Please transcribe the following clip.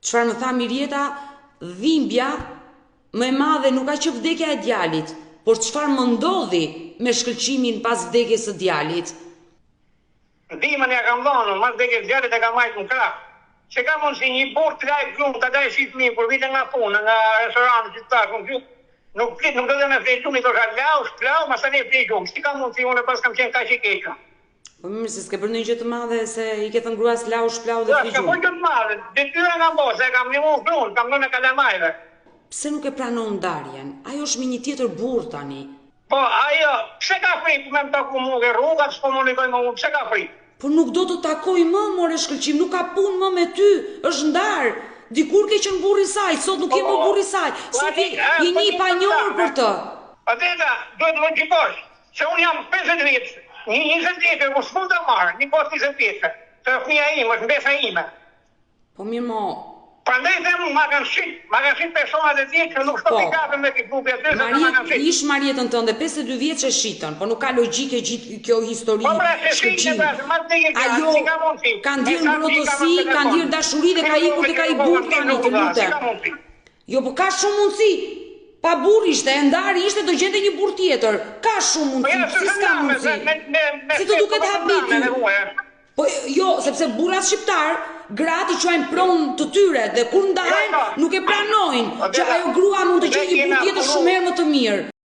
Çfarë më tha Mirjeta, dhimbja më e madhe nuk ka që vdekja e djalit, por çfarë më ndodhi me shkëlqimin pas vdekjes së djalit. Dhimën ja kam dhënë, mas vdekjes së djalit e kam marrë në krah. Se ka mundsi një burr të lajë gjumë, të dajë shitmi për vite nga puna, nga restoranti qytetar, nuk do të më flej shumë, thoshta lau, mas tani flej shumë. Si ka mundsi unë pas kam qenë kaq i keq. Po mirë, se s'ke bërë ndonjë gjë të madhe se i ke thënë gruas lau, shplau dhe flej shumë. Po gjë të madhe, detyra nga bosa, kam ndihmuar gruan, kam dhënë kalamajve. Pse nuk e pranon ndarjen? Ajo është me një tjetër burr tani. Po ajo, pse ka frikë me më taku mua ke rrugat, s'po komunikoj me mua, pse ka frikë? Po nuk do të takoj më, more shkëlqim, nuk ka punë më me ty, është ndar. Dikur ke qenë burri i saj, sot nuk je më burri i saj. Sot je një i panjohur për të. Atëta, duhet më gjikosh, se unë jam 50 vjeç, një 20 vjeç, po s'mund ta marr, një post 20 vjeç. Se fëmia ime, është mbesa ime. Po mirë mo. Prandaj them ma kanë shit personat e tjerë që nuk shto pikapën me grupi aty, se ma kanë shit. Ish Marietën tënde 52 vjeç e shitën, po nuk ka logjike gjithë kjo histori. Po pra, se shitën, ma të ajo ka ndjerë ngrohtësi, ka ndjerë dashuri dhe ka ikur dhe ka i burr tani, të lutem. Jo, po ka shumë mundësi. Pa burr ishte, e ndari ishte, do gjente një burr tjetër. Ka shumë mundësi, si s'ka mundësi. Si të duket habiti. Po jo, sepse burrat shqiptar, gratë i quajnë pronë të tyre dhe kur ndajnë nuk e pranojnë që ajo grua mund të gjejë një burr tjetër shumë herë më të mirë.